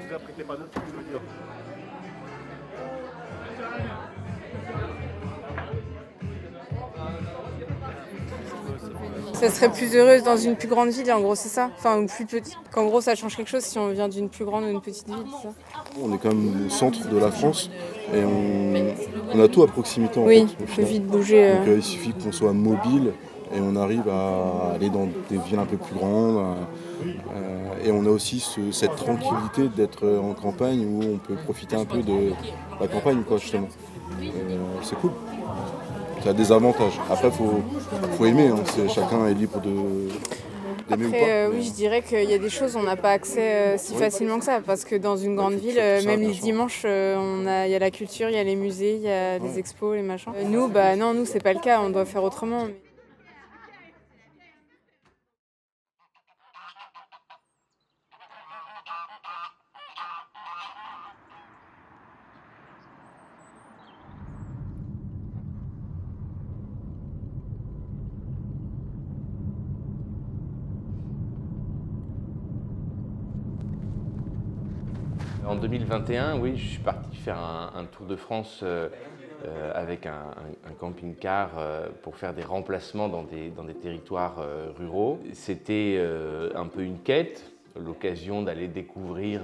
vous apprêtez pas non plus, je veux dire. Ça serait plus heureuse dans une plus grande ville, en gros, c'est ça. Enfin, ou plus petite. Qu'en gros, ça change quelque chose si on vient d'une plus grande ou une petite ville, c'est ça. On est quand même le centre de la France et on a tout à proximité en Oui, fait. on peut vite bouger. Donc il suffit qu'on soit mobile et on arrive à aller dans des villes un peu plus grandes. Et on a aussi cette tranquillité d'être en campagne où on peut profiter un peu de la campagne, quoi, justement. C'est cool. Ça a des avantages. Après, faut aimer. Hein. Chacun est libre d'aimer ou pas. Après, oui, je dirais qu'il y a des choses, on n'a pas accès si facilement que ça. Parce que dans une grande ville, même les dimanches, il y a la culture, il y a les musées, il y a les expos, les machins. Nous, non, nous, c'est pas le cas. On doit faire autrement. En 2021, oui, je suis parti faire un tour de France avec un camping-car pour faire des remplacements dans des territoires ruraux. C'était un peu une quête, l'occasion d'aller découvrir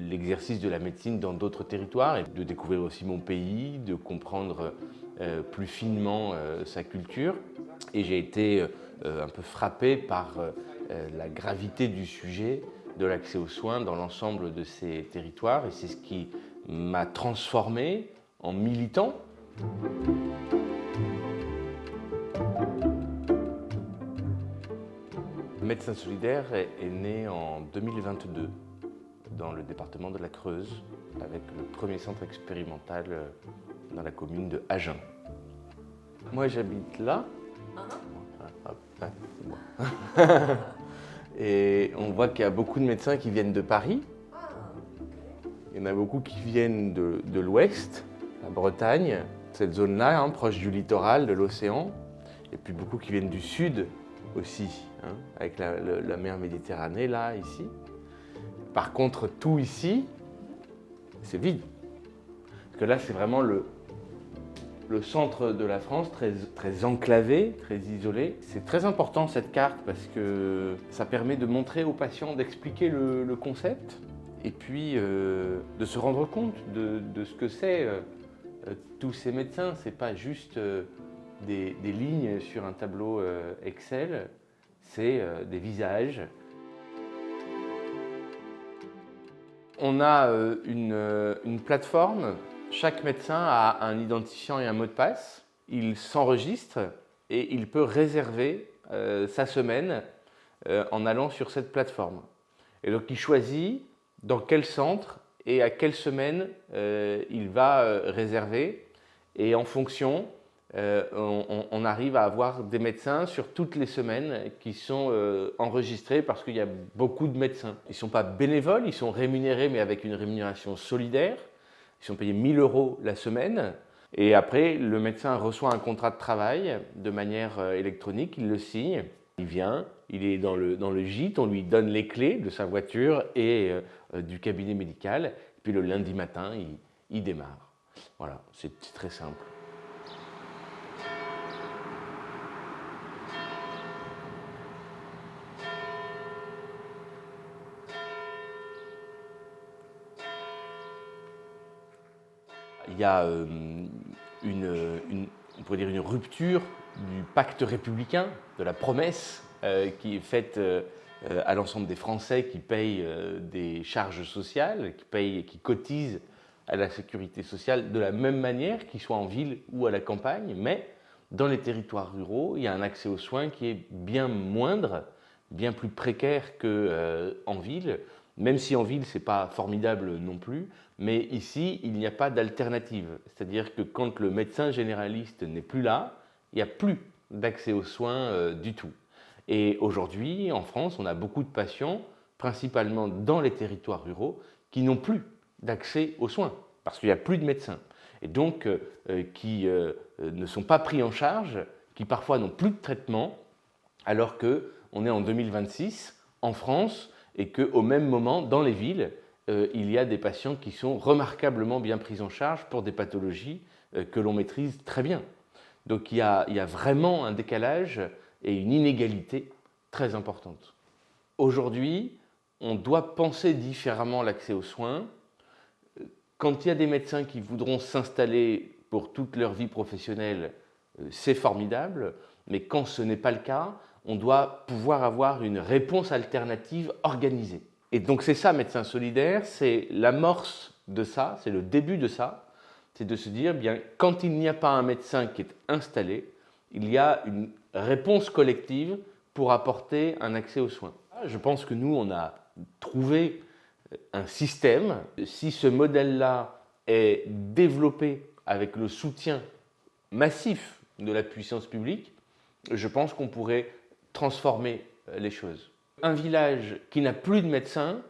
l'exercice de la médecine dans d'autres territoires et de découvrir aussi mon pays, de comprendre plus finement sa culture. Et j'ai été un peu frappé par la gravité du sujet de l'accès aux soins dans l'ensemble de ces territoires et c'est ce qui m'a transformé en militant. Médecins solidaires est né en 2022 dans le département de la Creuse avec le premier centre expérimental dans la commune de Agen. Moi j'habite là. Et on voit qu'il y a beaucoup de médecins qui viennent de Paris. Il y en a beaucoup qui viennent de l'Ouest, la Bretagne, cette zone-là, hein, proche du littoral, de l'océan. Et puis beaucoup qui viennent du Sud aussi, hein, avec la mer Méditerranée, là, ici. Par contre, tout ici, c'est vide. Parce que là, c'est vraiment le centre de la France, très enclavé, très isolé. C'est très important cette carte parce que ça permet de montrer aux patients, d'expliquer le concept et puis de se rendre compte de ce que c'est tous ces médecins. C'est pas juste des lignes sur un tableau Excel, c'est des visages. On a une plateforme. Chaque médecin a un identifiant et un mot de passe. Il s'enregistre et il peut réserver sa semaine en allant sur cette plateforme. Et donc il choisit dans quel centre et à quelle semaine il va réserver. Et en fonction, on arrive à avoir des médecins sur toutes les semaines qui sont enregistrés parce qu'il y a beaucoup de médecins. Ils ne sont pas bénévoles, ils sont rémunérés mais avec une rémunération solidaire. Ils sont payés 1 000 € la semaine et après le médecin reçoit un contrat de travail de manière électronique, il le signe, il vient, il est dans le gîte, on lui donne les clés de sa voiture et du cabinet médical, et puis le lundi matin il démarre. Voilà, c'est très simple. Il y a on pourrait dire une rupture du pacte républicain, de la promesse qui est faite à l'ensemble des Français qui payent des charges sociales, qui cotisent à la sécurité sociale de la même manière, qu'ils soient en ville ou à la campagne, mais dans les territoires ruraux, il y a un accès aux soins qui est bien moindre, bien plus précaire qu'en ville, même si en ville, ce n'est pas formidable non plus, mais ici, il n'y a pas d'alternative. C'est-à-dire que quand le médecin généraliste n'est plus là, il n'y a plus d'accès aux soins du tout. Et aujourd'hui, en France, on a beaucoup de patients, principalement dans les territoires ruraux, qui n'ont plus d'accès aux soins, parce qu'il n'y a plus de médecins. Et donc, qui ne sont pas pris en charge, qui parfois n'ont plus de traitement, alors qu'on est en 2026, en France, et qu'au même moment, dans les villes, il y a des patients qui sont remarquablement bien pris en charge pour des pathologies que l'on maîtrise très bien. Donc il y a vraiment un décalage et une inégalité très importante. Aujourd'hui, on doit penser différemment l'accès aux soins. Quand il y a des médecins qui voudront s'installer pour toute leur vie professionnelle, c'est formidable, mais quand ce n'est pas le cas, on doit pouvoir avoir une réponse alternative organisée. Et donc c'est ça, Médecins solidaires, c'est l'amorce de ça, c'est le début de ça, c'est de se dire, bien, quand il n'y a pas un médecin qui est installé, il y a une réponse collective pour apporter un accès aux soins. Je pense que nous, on a trouvé un système. Si ce modèle-là est développé avec le soutien massif de la puissance publique, je pense qu'on pourrait transformer les choses. Un village qui n'a plus de médecin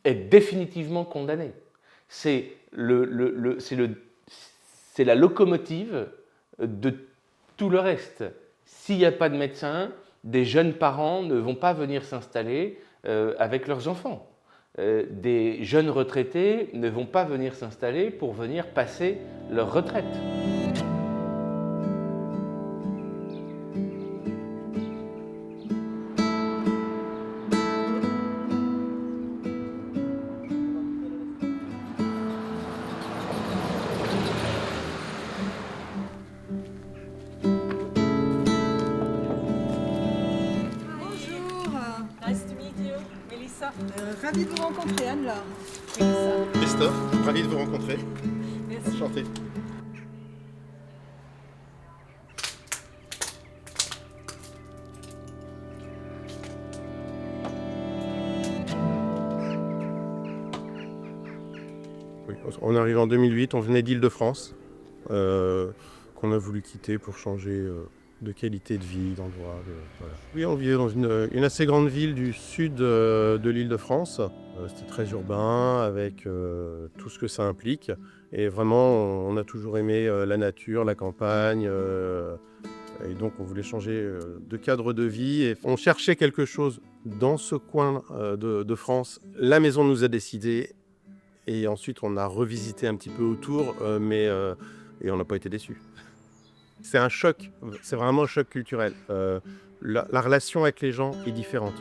est définitivement condamné. C'est la locomotive de tout le reste. S'il n'y a pas de médecin, des jeunes parents ne vont pas venir s'installer avec leurs enfants. Des jeunes retraités ne vont pas venir s'installer pour venir passer leur retraite. Nice to meet you, Melissa. Ravie de vous rencontrer, Anne-Laure. Christophe, ravi de vous rencontrer. Merci. Enchanté. Oui, on arrive en 2008, on venait d'Île-de-France, qu'on a voulu quitter pour changer de qualité de vie, d'endroit. Voilà. Oui, on vivait dans une assez grande ville du sud de l'Île-de-France. C'était très urbain, avec tout ce que ça implique. Et vraiment, on a toujours aimé la nature, la campagne. Et donc, on voulait changer de cadre de vie. Et on cherchait quelque chose dans ce coin de France. La maison nous a décidé. Et ensuite, on a revisité un petit peu autour, et on n'a pas été déçus. C'est un choc, c'est vraiment un choc culturel. La relation avec les gens est différente.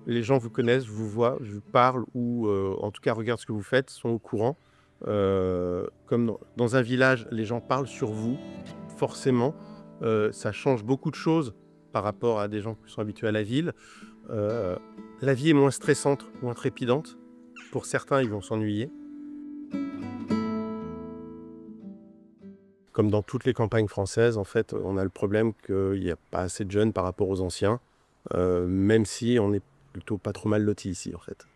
Les gens vous connaissent, vous voient, vous parlent ou en tout cas regardent ce que vous faites, sont au courant. Comme dans un village, les gens parlent sur vous, forcément. Ça change beaucoup de choses par rapport à des gens qui sont habitués à la ville. La vie est moins stressante, moins trépidante. Pour certains, ils vont s'ennuyer. Comme dans toutes les campagnes françaises, en fait, on a le problème qu'il n'y a pas assez de jeunes par rapport aux anciens, même si on est plutôt pas trop mal lotis ici, en fait.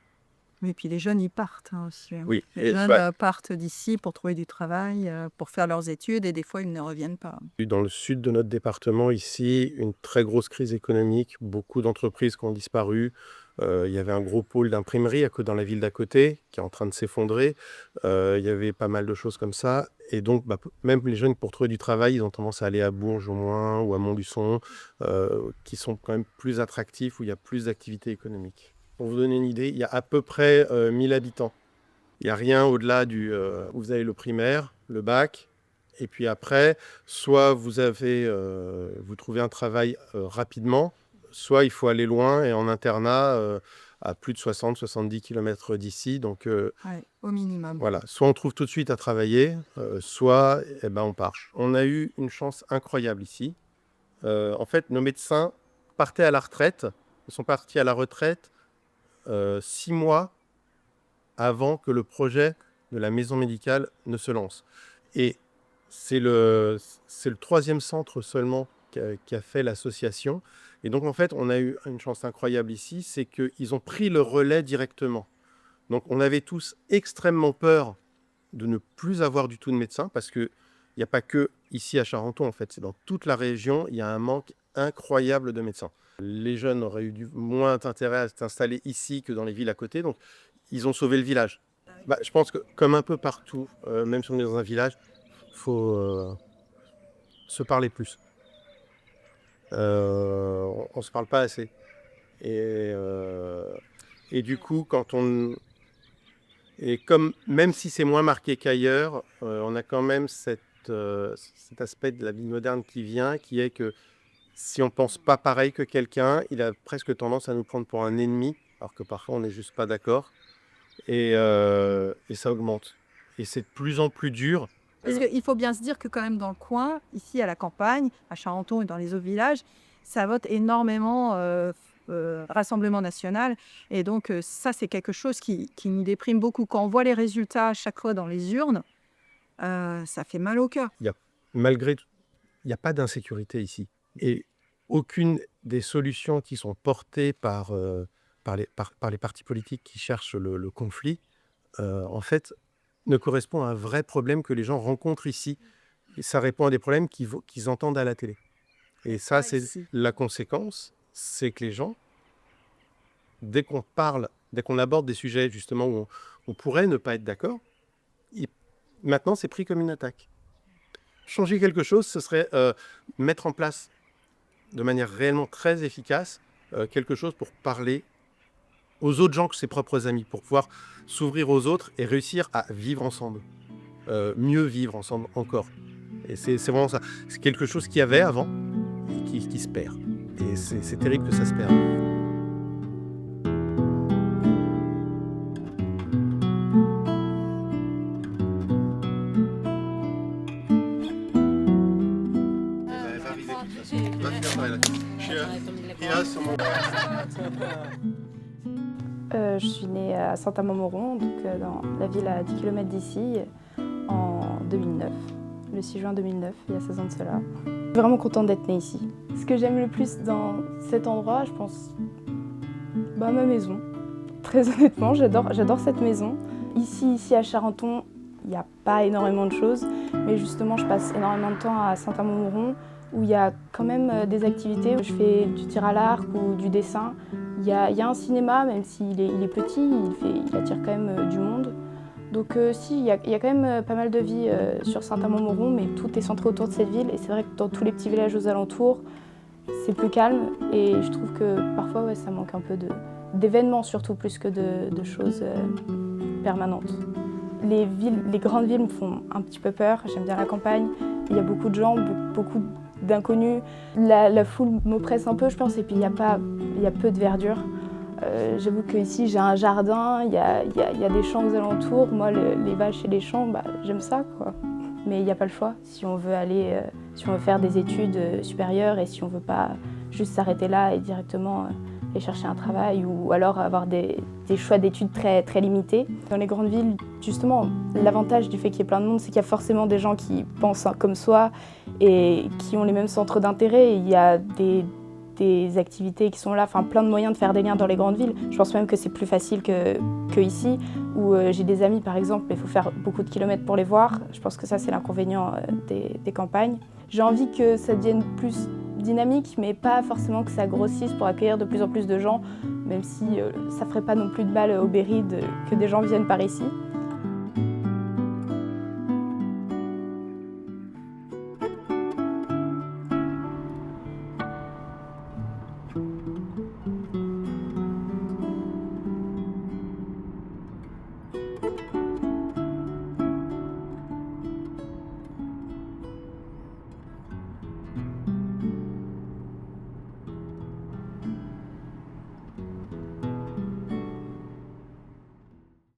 Mais puis les jeunes, ils partent aussi. Oui. Les jeunes partent d'ici pour trouver du travail, pour faire leurs études, et des fois, ils ne reviennent pas. Dans le sud de notre département, ici, une très grosse crise économique, beaucoup d'entreprises qui ont disparu. Il y avait un gros pôle d'imprimerie dans la ville d'à côté qui est en train de s'effondrer. Il y avait pas mal de choses comme ça. Et donc, même les jeunes, pour trouver du travail, ils ont tendance à aller à Bourges au moins ou à Montluçon, qui sont quand même plus attractifs, où il y a plus d'activités économiques. Pour vous donner une idée, il y a à peu près 1000 habitants. Il n'y a rien au-delà où vous avez le primaire, le bac. Et puis après, soit vous trouvez un travail rapidement, soit il faut aller loin et en internat à plus de 60-70 km d'ici. Donc, au minimum. Voilà, soit on trouve tout de suite à travailler, soit on part. On a eu une chance incroyable ici. En fait, nos médecins partaient à la retraite. Ils sont partis à la retraite 6 mois avant que le projet de la maison médicale ne se lance. Et c'est le 3e centre seulement qui a fait l'association. Et donc, en fait, on a eu une chance incroyable ici, c'est qu'ils ont pris le relais directement. Donc, on avait tous extrêmement peur de ne plus avoir du tout de médecins, parce qu'il n'y a pas que ici à Charenton, en fait. C'est dans toute la région, il y a un manque incroyable de médecins. Les jeunes auraient eu moins d'intérêt à s'installer ici que dans les villes à côté, donc ils ont sauvé le village. Je pense que, comme un peu partout, même si on est dans un village, il faut se parler plus. On ne se parle pas assez. Et du coup, quand on Et comme, même si c'est moins marqué qu'ailleurs, on a quand même cet aspect de la vie moderne qui vient, qui est que si on ne pense pas pareil que quelqu'un, il a presque tendance à nous prendre pour un ennemi, alors que parfois on n'est juste pas d'accord. Et ça augmente. Et c'est de plus en plus dur. Parce qu'il faut bien se dire que quand même dans le coin, ici à la campagne, à Charenton et dans les autres villages, ça vote énormément Rassemblement national. Et donc ça, c'est quelque chose qui nous déprime beaucoup. Quand on voit les résultats à chaque fois dans les urnes, ça fait mal au cœur. Malgré tout, il n'y a pas d'insécurité ici. Et aucune des solutions qui sont portées par les partis politiques qui cherchent le conflit, en fait, ne correspond à un vrai problème que les gens rencontrent ici. Et ça répond à des problèmes qu'ils entendent à la télé. Et ça, c'est la conséquence, c'est que les gens, dès qu'on aborde des sujets justement où on pourrait ne pas être d'accord, maintenant c'est pris comme une attaque. Changer quelque chose, ce serait mettre en place de manière réellement très efficace quelque chose pour parler aux autres gens que ses propres amis, pour pouvoir s'ouvrir aux autres et réussir à vivre ensemble, mieux vivre ensemble encore. Et c'est vraiment ça. C'est quelque chose qu'il y avait avant et qui se perd. Et c'est terrible que ça se perde. Je suis née à Saint-Amand-Montrond, donc dans la ville à 10 km d'ici, en 2009, le 6 juin 2009, il y a 16 ans de cela. Je suis vraiment contente d'être née ici. Ce que j'aime le plus dans cet endroit, je pense, ma maison. Très honnêtement, j'adore cette maison. Ici à Charenton, il n'y a pas énormément de choses, mais justement, je passe énormément de temps à Saint-Amand-Montrond, où il y a quand même des activités. Je fais du tir à l'arc ou du dessin. Il y a un cinéma, même s'il est petit, il attire quand même du monde. Donc si, il y a quand même pas mal de vie sur Saint-Amand-Montrond, mais tout est centré autour de cette ville. Et c'est vrai que dans tous les petits villages aux alentours, c'est plus calme. Et je trouve que parfois, ouais, ça manque un peu d'événements, surtout plus que de choses permanentes. Les grandes villes me font un petit peu peur. J'aime bien la campagne. Il y a beaucoup de gens, beaucoup d'inconnus. La foule m'oppresse un peu, je pense, et puis il y a peu de verdure. J'avoue qu'ici, j'ai un jardin, il y a des champs aux alentours. Moi, les vaches et les champs, j'aime ça, quoi. Mais il n'y a pas le choix. Si on veut si on veut faire des études supérieures et si on ne veut pas juste s'arrêter là et directement aller chercher un travail ou alors avoir des choix d'études très, très limités. Dans les grandes villes, justement, l'avantage du fait qu'il y ait plein de monde, c'est qu'il y a forcément des gens qui pensent comme soi et qui ont les mêmes centres d'intérêt. Il y a des activités qui sont là, enfin plein de moyens de faire des liens dans les grandes villes. Je pense même que c'est plus facile que ici, où j'ai des amis par exemple, il faut faire beaucoup de kilomètres pour les voir. Je pense que ça c'est l'inconvénient des campagnes. J'ai envie que ça devienne plus dynamique, mais pas forcément que ça grossisse pour accueillir de plus en plus de gens, même si ça ferait pas non plus de mal au Berry que des gens viennent par ici.